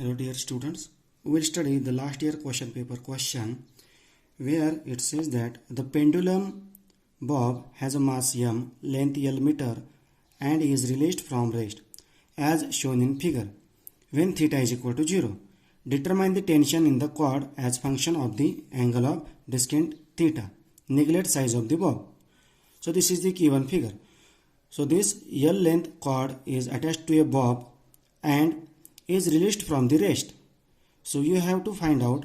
Hello dear students, we will study the last year question paper question where it says that the pendulum bob has a mass m, length L meter and is released from rest as shown in figure when theta is equal to 0. Determine the tension in the cord as function of the angle of descent theta. Neglect size of the bob. So this is the given figure. So this L length cord is attached to a bob and is released from the rest. So you have to find out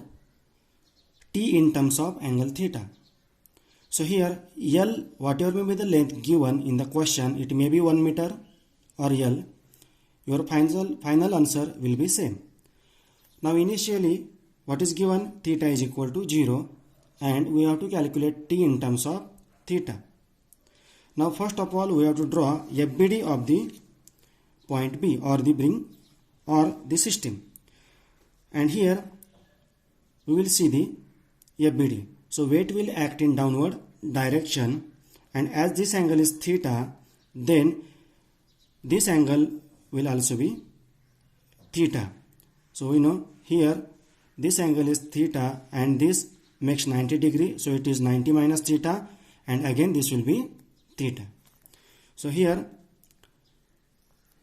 T in terms of angle theta. So here L, whatever may be the length given in the question, it may be 1 meter or L. Your final answer will be same. Now initially what is given? Theta is equal to 0 and we have to calculate T in terms of theta. Now first of all we have to draw FBD of the point B or the ring or the system, and here we will see the FBD. So weight will act in downward direction, and as this angle is theta, then this angle will also be theta. So we know here this angle is theta and this makes 90 degree, so it is 90 minus theta, and again this will be theta. So here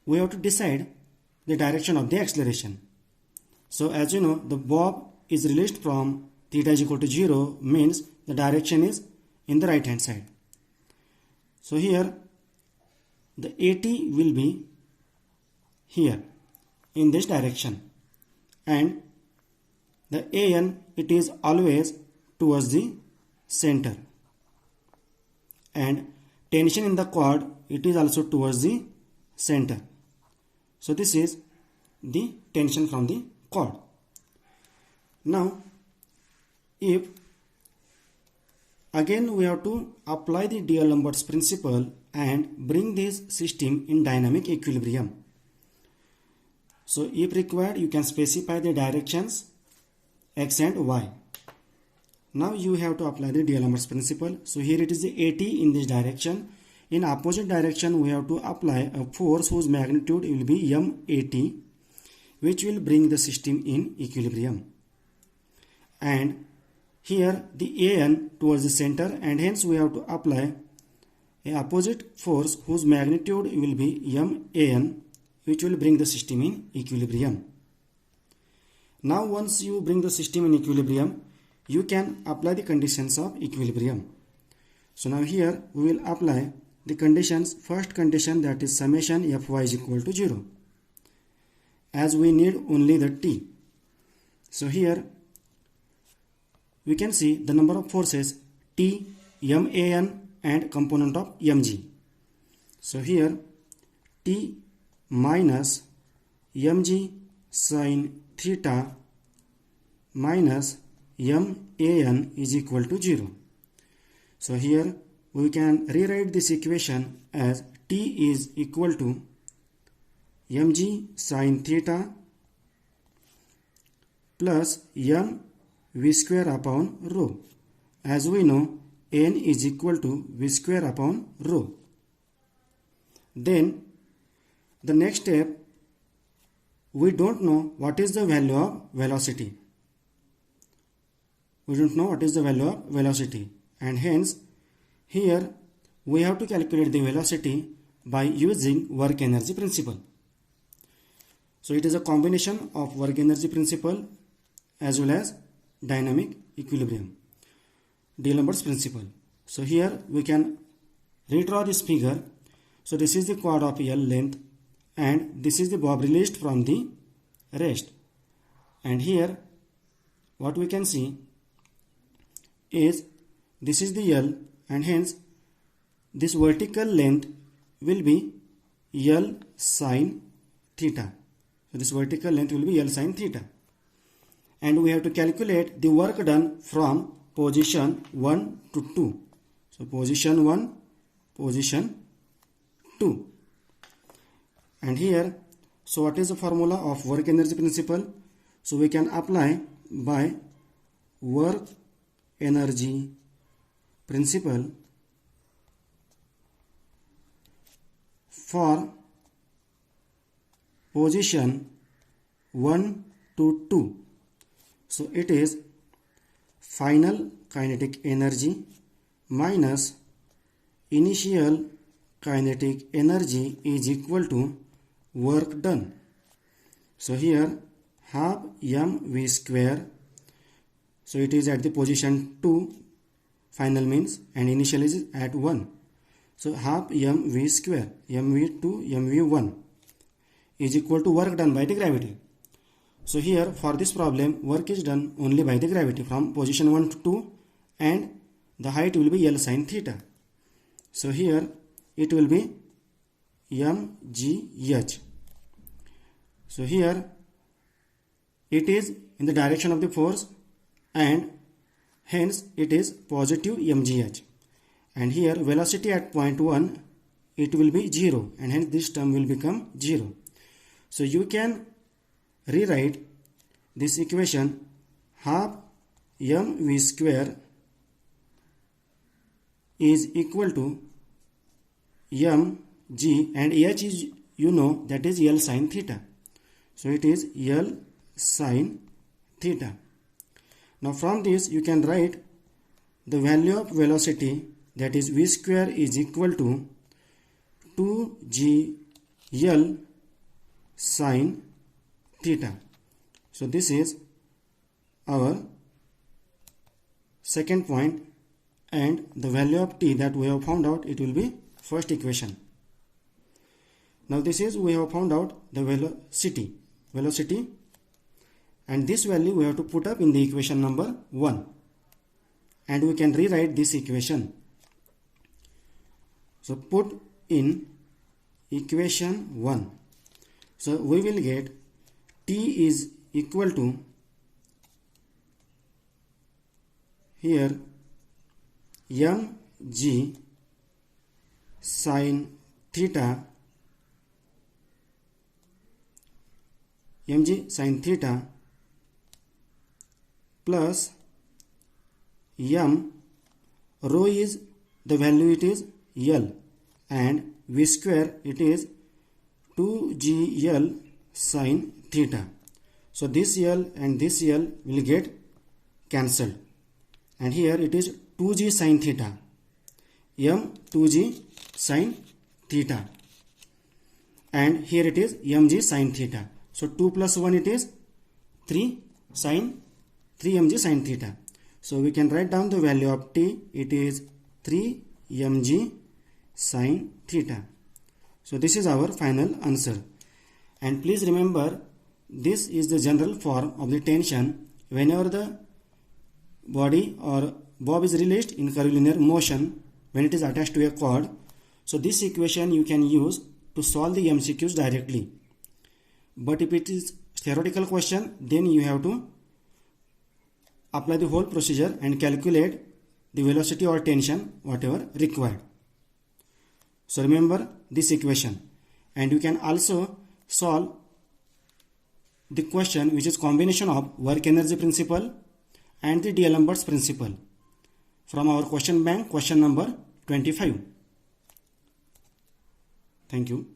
we have to decide the direction of the acceleration. So as you know, the bob is released from theta is equal to 0 means the direction is in the right hand side. So here the AT will be here in this direction, and the AN, it is always towards the center, and tension in the cord, it is also towards the center. So this is the tension from the cord. Now if again we have to apply the D'Alembert's principle and bring this system in dynamic equilibrium. So if required, you can specify the directions x and y. Now you have to apply the D'Alembert's principle. So here it is the AT in this direction. In opposite direction we have to apply a force whose magnitude will be MAT, which will bring the system in equilibrium. And here the AN towards the center, and hence we have to apply a opposite force whose magnitude will be MAN, which will bring the system in equilibrium. Now once you bring the system in equilibrium, you can apply the conditions of equilibrium. So now here we will apply the conditions. First condition, that is summation Fy is equal to 0, as we need only the T. So here we can see the number of forces T, MAN and component of mg. So here T minus mg sin theta minus MAN is equal to 0. So here we can rewrite this equation as T is equal to mg sin theta plus m v square upon rho. As we know, n is equal to v square upon rho. Then the next step, we don't know what is the value of velocity. We don't know what is the value of velocity, and hence here we have to calculate the velocity by using work energy principle. So it is a combination of work energy principle as well as dynamic equilibrium, D'Alembert's principle. So here we can redraw this figure. So this is the cord of L length and this is the bob released from the rest, and here what we can see is this is the L, and hence this vertical length will be L sin theta. So this vertical length will be L sin theta, and we have to calculate the work done from position 1 to 2. So position 1, position 2, and here, so what is the formula of work energy principle? So we can apply by work energy principle for position 1 to 2. So it is final kinetic energy minus initial kinetic energy is equal to work done. So here half mv square, so it is at the position 2, final means, and initial is at 1. So half mv square, mv2 mv1 is equal to work done by the gravity. So here for this problem work is done only by the gravity from position 1 to 2, and the height will be L sin theta. So here it will be mgh. So here it is in the direction of the force, and hence it is positive mgh. And here velocity at point 1, it will be 0, and hence this term will become 0. So you can rewrite this equation half mv square is equal to mg, and h is, you know, that is L sin theta. So it is L sin theta. Now from this you can write the value of velocity, that is v square is equal to 2g L sin theta. So this is our second point, and the value of t that we have found out, it will be first equation. Now this is, we have found out the velocity, and this value we have to put up in the equation number 1, and we can rewrite this equation. So put in equation 1. So we will get t is equal to, here mg sin theta, plus m, rho is the value, it is L, and v square it is 2gl sin theta. So this L and this L will get cancelled, and here it is 2g sin theta, 2g sin theta, and here it is mg sin theta. So 2 plus 1 it is 3 mg sin theta. So we can write down the value of t, it is 3 mg sin theta. So this is our final answer. And please remember, this is the general form of the tension whenever the body or bob is released in curvilinear motion when it is attached to a cord. So this equation you can use to solve the MCQs directly. But if it is theoretical question, then you have to apply the whole procedure and calculate the velocity or tension whatever required. So remember this equation, and you can also solve the question which is combination of work energy principle and the D'Alembert's principle from our question bank, question number 25. Thank you.